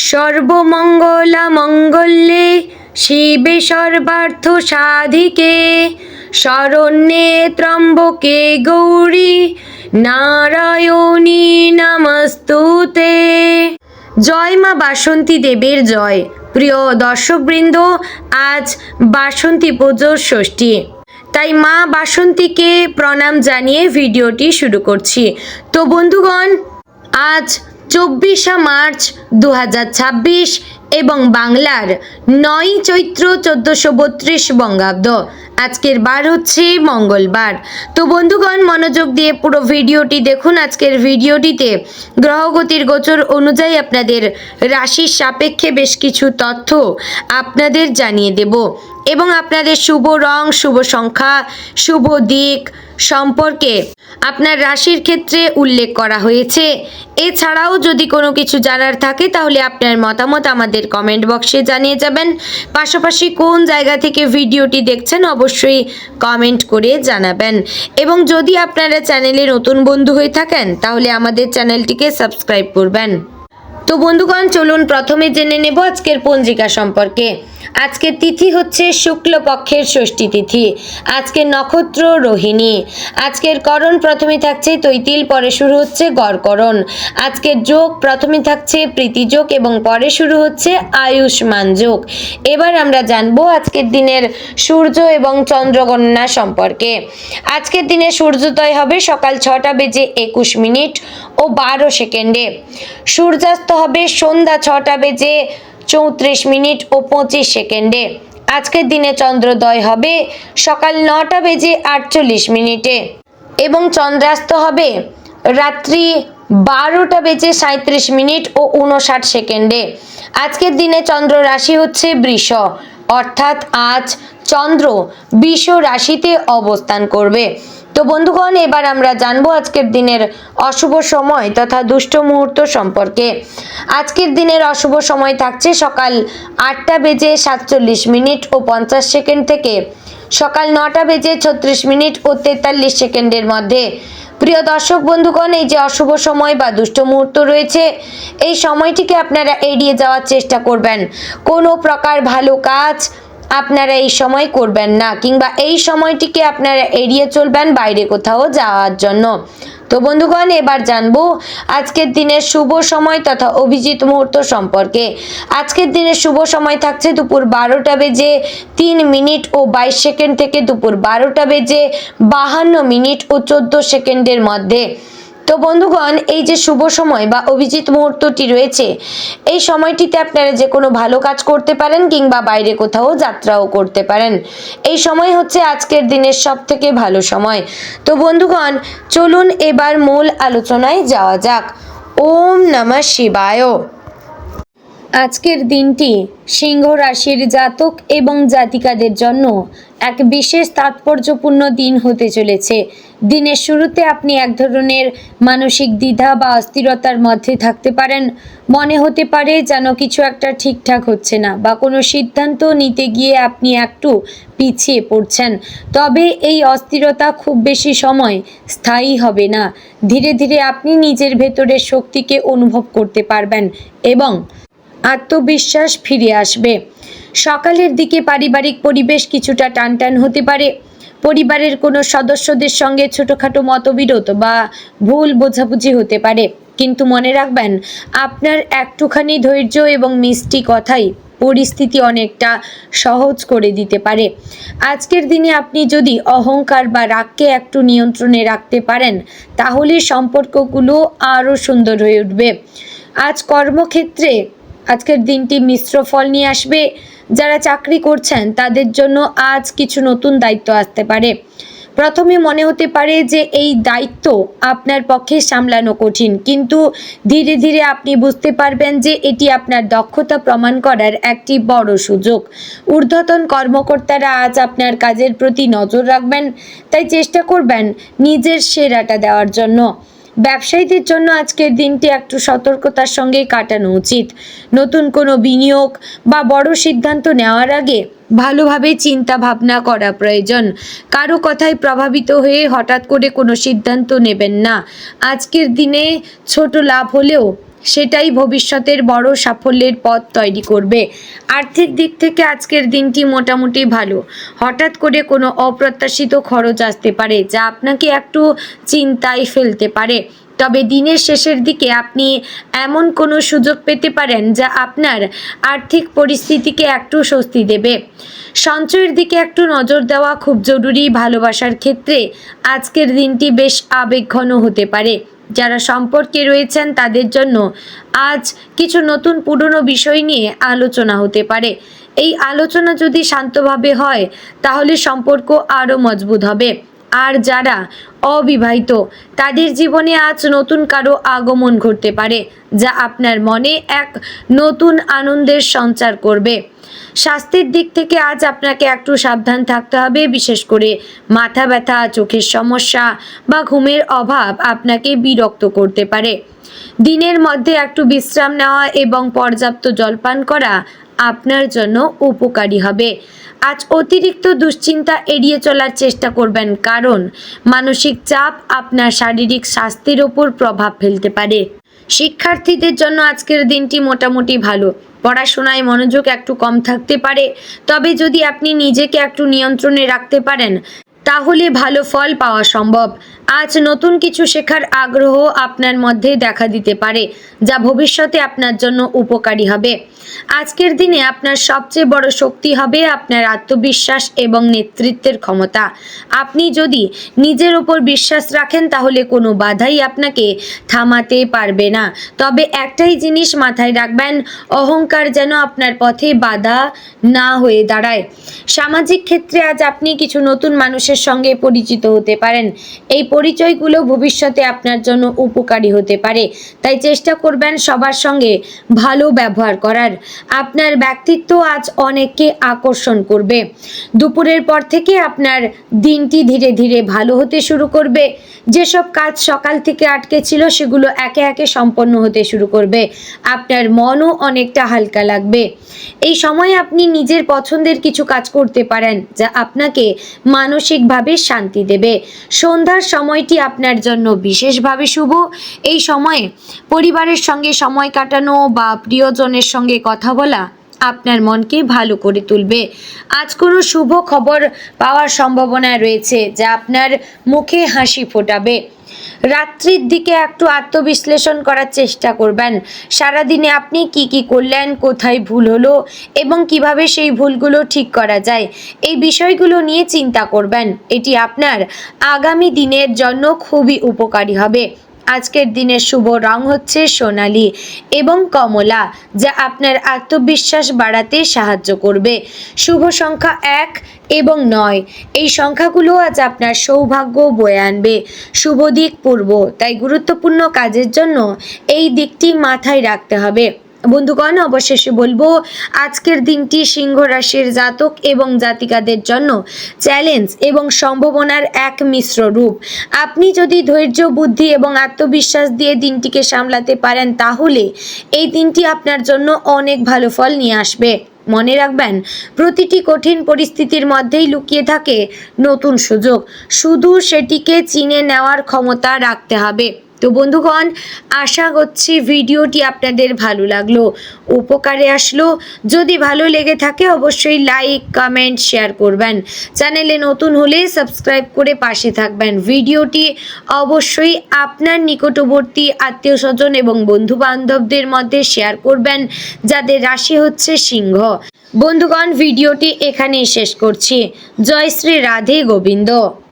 সর্বমঙ্গলামঙ্গল্যে শিবে সর্বার্থ সাধিকে শরণ্যে ত্র্যম্বকে গৌরী নারায়ণী নমস্তুতে। জয় মা বাসন্তী দেবীর জয়। প্রিয় দর্শকবৃন্দ, আজ বাসন্তী পুজোর ষষ্ঠী, তাই মা বাসন্তীকে প্রণাম জানিয়ে ভিডিওটি শুরু করছি। তো বন্ধুগণ, আজ 24শে মার্চ 2026 এবং বাংলার 9 চৈত্র 1432 বঙ্গাব্দ। আজকের বার হচ্ছে মঙ্গলবার। তো বন্ধুগণ, মনোযোগ দিয়ে পুরো ভিডিওটি দেখুন। আজকের ভিডিওটিতে গ্রহগতির গোচর অনুযায়ী আপনাদের রাশির সাপেক্ষে বেশ কিছু তথ্য আপনাদের জানিয়ে দেব এবং আপনাদের শুভ রং, শুভ সংখ্যা, শুভ দিক সম্পর্কে আপনার রাশির ক্ষেত্রে উল্লেখ করা হয়েছে। এছাড়াও যদি কোনো কিছু জানার থাকে তাহলে আপনার মতামত আমাদের কমেন্ট বক্সে জানিয়ে যাবেন। পাশাপাশি কোন জায়গা থেকে ভিডিওটি দেখছেন অবশ্যই কমেন্ট করে জানাবেন। এবং যদি আপনারা চ্যানেলে নতুন বন্ধু হয়ে থাকেন তাহলে আমাদের চ্যানেলটিকে সাবস্ক্রাইব করবেন। তো বন্ধুগণ, চলুন প্রথমে জেনে নেব আজকের পঞ্জিকা সম্পর্কে। আজকের তিথি হচ্ছে শুক্লপক্ষের ষষ্ঠী তিথি। আজকের নক্ষত্র রোহিণী। আজকের করণ প্রথমে থাকছে তৈতিল, পরে শুরু হচ্ছে গড়করণ। আজকের যোগ প্রথমে থাকছে প্রীতিযোগ এবং পরে শুরু হচ্ছে আয়ুষ্মান যোগ। এবার আমরা জানবো আজকের দিনের সূর্য এবং চন্দ্র গণনা সম্পর্কে। আজকের দিনে সূর্যোদয় হবে সকাল 6টা বেজে 21 মিনিট ও 12 সেকেন্ডে। সূর্যাস্ত হবে সন্ধ্যা 6টা বেজে 34 মিনিট ও 25 সেকেন্ডে। আজকের দিনে চন্দ্রোদয় হবে সকাল 9টা বেজে 48 মিনিটে এবং চন্দ্রাস্ত হবে রাত্রি 12টা বেজে 37 মিনিট ও 59 সেকেন্ডে। আজকের দিনে চন্দ্র রাশি হচ্ছে বৃষ, অর্থাৎ আজ চন্দ্র বৃষ রাশিতে অবস্থান করবে। তো বন্ধুগণ, এবার আমরা জানবো আজকের দিনের অশুভ সময় তথা দুষ্ট মুহূর্ত সম্পর্কে। আজকের দিনের অশুভ সময় থাকছে সকাল 8টা বেজে 47 মিনিট ও 50 সেকেন্ড থেকে সকাল 9টা বেজে 36 মিনিট ও 43 সেকেন্ডের মধ্যে। প্রিয় দর্শক বন্ধুগণ, এই যে অশুভ সময় বা দুষ্ট মুহূর্ত রয়েছে, এই সময়টিকে আপনারা এড়িয়ে যাওয়ার চেষ্টা করবেন। কোনো প্রকার ভালো কাজ আপনারা এই সময় করবেন না, কিংবা এই সময়টিকে আপনারা এড়িয়ে চলবেন বাইরে কোথাও যাওয়ার জন্য। তো বন্ধুগণ, এবার জানবো আজকের দিনের শুভ সময় তথা অভিজিৎ মুহূর্ত সম্পর্কে। আজকের দিনের শুভ সময় থাকছে দুপুর 12টা বেজে 3 মিনিট ও 22 সেকেন্ড থেকে দুপুর 12টা বেজে 52 মিনিট ও 14 সেকেন্ডের মধ্যে। তো বন্ধুগণ, এই যে শুভ সময় বা অভিজিৎ মুহূর্তটি রয়েছে, এই সময়টিতে আপনারা যে কোনো ভালো কাজ করতে পারেন কিংবা বাইরে কোথাও যাত্রাও করতে পারেন। এই সময় হচ্ছে আজকের দিনের সব থেকে ভালো সময়। তো বন্ধুগণ, চলুন এবার মূল আলোচনায় যাওয়া যাক। ওম নমঃ শিবায়। আজকের দিনটি সিংহ রাশির জাতক এবং জাতিকাদের জন্য এক বিশেষ তাৎপর্যপূর্ণ দিন হতে চলেছে। দিনের শুরুতে আপনি এক ধরনের মানসিক দ্বিধা বা অস্থিরতার মধ্যে থাকতে পারেন। মনে হতে পারে যেন কিছু একটা ঠিকঠাক হচ্ছে না বা কোনো সিদ্ধান্ত নিতে গিয়ে আপনি একটু পিছিয়ে পড়ছেন। তবে এই অস্থিরতা খুব বেশি সময় স্থায়ী হবে না। ধীরে ধীরে আপনি নিজের ভেতরের শক্তিকে অনুভব করতে পারবেন এবং আত্মবিশ্বাস ফিরে আসবে। সকালের দিকে পারিবারিক পরিবেশ কিছুটা টানটান হতে পারে। পরিবারের কোনো সদস্যদের সঙ্গে ছোটোখাটো মতবিরোধ বা ভুল বোঝাবুঝি হতে পারে, কিন্তু মনে রাখবেন আপনার একটুখানি ধৈর্য এবং মিষ্টি কথাই পরিস্থিতি অনেকটা সহজ করে দিতে পারে। আজকের দিনে আপনি যদি অহংকার বা রাগকে একটু নিয়ন্ত্রণে রাখতে পারেন তাহলে সম্পর্কগুলো আরও সুন্দর হয়ে উঠবে। আজ কর্মক্ষেত্রে আজকের দিনটি মিশ্র ফল নিয়ে আসবে। যারা চাকরি করছেন তাদের জন্য আজ কিছু নতুন দায়িত্ব আসতে পারে। প্রথমে মনে হতে পারে যে এই দায়িত্ব আপনার পক্ষে সামলানো কঠিন, কিন্তু ধীরে ধীরে আপনি বুঝতে পারবেন যে এটি আপনার দক্ষতা প্রমাণ করার একটি বড় সুযোগ। ঊর্ধ্বতন কর্মকর্তারা আজ আপনার কাজের প্রতি নজর রাখবেন, তাই চেষ্টা করবেন নিজের সেরাটা দেওয়ার জন্য। ব্যবসায়ীদের জন্য আজকের দিনটি একটু সতর্কতার সঙ্গে কাটানো উচিত। নতুন কোনো বিনিয়োগ বা বড় সিদ্ধান্ত নেওয়ার আগে ভালোভাবে চিন্তা ভাবনা করা প্রয়োজন। কারো কথায় প্রভাবিত হয়ে হঠাৎ করে কোনো সিদ্ধান্ত নেবেন না। আজকের দিনে ছোট লাভ হলেও সেটাই ভবিষ্যতের বড় সাফল্যের পথ তৈরি করবে। আর্থিক দিক থেকে আজকের দিনটি মোটামুটি ভালো। হঠাৎ করে কোনো অপ্রত্যাশিত খরচ আসতে পারে যা আপনাকে একটু চিন্তায় ফেলতে পারে। তবে দিনের শেষের দিকে আপনি এমন কোনো সুযোগ পেতে পারেন যা আপনার আর্থিক পরিস্থিতিকে একটু স্বস্তি দেবে। সঞ্চয়ের দিকে একটু নজর দেওয়া খুব জরুরি। ভালোবাসার ক্ষেত্রে আজকের দিনটি বেশ আবেগঘন হতে পারে। যারা সম্পর্কে রয়েছেন তাদের জন্য আজ কিছু নতুন পুরনো বিষয় নিয়ে আলোচনা হতে পারে। এই আলোচনা যদি শান্তভাবে হয় তাহলে সম্পর্ক আরও মজবুত হবে। আর যারা অবিবাহিত তাদের জীবনে আজ নতুন কারো আগমন ঘটতে পারে যা আপনার মনে এক নতুন আনন্দের সঞ্চার করবে। স্বাস্থ্যের দিক থেকে আজ আপনাকে একটু সাবধান থাকতে হবে, বিশেষ করে মাথা ব্যথা, চোখের সমস্যা বা ঘুমের অভাব আপনাকে বিরক্ত করতে পারে। দিনের মধ্যে একটু বিশ্রাম নেওয়া এবং পর্যাপ্ত জলপান করা আপনার জন্য উপকারী হবে। আজ অতিরিক্ত দুশ্চিন্তা এড়িয়ে চলার চেষ্টা করবেন, কারণ মানসিক চাপ আপনার শারীরিক স্বাস্থ্যের ওপর প্রভাব ফেলতে পারে। শিক্ষার্থীদের জন্য আজকের দিনটি মোটামুটি ভালো। পড়াশোনায় মনোযোগ একটু কম থাকতে পারে, তবে যদি আপনি নিজেকে একটু নিয়ন্ত্রণে রাখতে পারেন তাহলে ভালো ফল পাওয়া সম্ভব। আজ নতুন কিছু শেখার আগ্রহ আপনার মধ্যে দেখা দিতে পারে যা ভবিষ্যতে আপনার জন্য উপকারী হবে। আজকের দিনে আপনার সবচেয়ে বড় শক্তি হবে আপনার আত্মবিশ্বাস এবং নেতৃত্বের ক্ষমতা। আপনি যদি নিজের ওপর বিশ্বাস রাখেন তাহলে কোনো বাধাই আপনাকে থামাতে পারবে না। তবে একটাই জিনিস মাথায় রাখবেন, অহংকার যেন আপনার পথে বাধা না হয়ে দাঁড়ায়। সামাজিক ক্ষেত্রে আজ আপনি কিছু নতুন মানুষের সঙ্গে পরিচিত হতে পারেন। এই পরিচয়গুলো ভবিষ্যতে আপনার জন্য উপকারী হতে পারে, তাই চেষ্টা করবেন সবার সঙ্গে ভালো ব্যবহার করার। আপনার ব্যক্তিত্ব আজ অনেককে আকর্ষণ করবে। দুপুরের পর থেকে আপনার দিনটি ধীরে ধীরে ভালো হতে শুরু করবে। যেসব কাজ সকাল থেকে আটকে ছিল সেগুলো একে একে সম্পন্ন হতে শুরু করবে। আপনার মনও অনেকটা হালকা লাগবে। এই সময় আপনি নিজের পছন্দের কিছু কাজ করতে পারেন যা আপনাকে মানসিকভাবে শান্তি দেবে। সন্ধ্যার সময়টি আপনার জন্য বিশেষভাবে শুভ। এই সময়ে পরিবারের সঙ্গে সময় কাটানো বা প্রিয়জনের সঙ্গে কথা বলা আপনার মনকে ভালো করে তুলবে। আজ কোনো শুভ খবর পাওয়ার সম্ভাবনা রয়েছে যা আপনার মুখে হাসি ফোটাবে। রাত্রির দিকে একটু আত্মবিশ্লেষণ করার চেষ্টা করবেন। সারাদিনে আপনি কি করলেন, কোথায় ভুল হলো এবং কিভাবে সেই ভুলগুলো ঠিক করা যায়, এই বিষয়গুলো নিয়ে চিন্তা করবেন। এটি আপনার আগামী দিনের জন্য খুবই উপকারী হবে। আজকের দিনের শুভ রং হচ্ছে সোনালী এবং কমলা, যা আপনার আত্মবিশ্বাস বাড়াতে সাহায্য করবে। শুভ সংখ্যা 1 এবং 9, এই সংখ্যাগুলো আজ আপনার সৌভাগ্য বয়ে আনবে। শুভ দিক পূর্ব, তাই গুরুত্বপূর্ণ কাজের জন্য এই দিকটি মাথায় রাখতে হবে। বন্ধুগণ, অবশেষে বলবো আজকের দিনটি সিংহ রাশির জাতক এবং জাতিকাদের জন্য চ্যালেঞ্জ এবং সম্ভাবনার এক মিশ্র রূপ। আপনি যদি ধৈর্য, বুদ্ধি এবং আত্মবিশ্বাস দিয়ে দিনটিকে সামলাতে পারেন তাহলে এই দিনটি আপনার জন্য অনেক ভালো ফল নিয়ে আসবে। মনে রাখবেন, প্রতিটি কঠিন পরিস্থিতির মধ্যেই লুকিয়ে থাকে নতুন সুযোগ, শুধু সেটিকে চিনে নেওয়ার ক্ষমতা রাখতে হবে। তো বন্ধুগণ, আশা করছি ভিডিওটি আপনাদের ভালো লাগলো, উপকারে আসলো। যদি ভালো লেগে থাকে অবশ্যই লাইক, কমেন্ট, শেয়ার করবেন। চ্যানেলে নতুন হলে সাবস্ক্রাইব করে পাশে থাকবেন। ভিডিওটি অবশ্যই আপনার নিকটবর্তী আত্মীয় স্বজন এবং বন্ধু বান্ধবদের মধ্যে শেয়ার করবেন যাদের রাশি হচ্ছে সিংহ। বন্ধুগণ, ভিডিওটি এখানেই শেষ করছি। জয় শ্রী রাধে গোবিন্দ।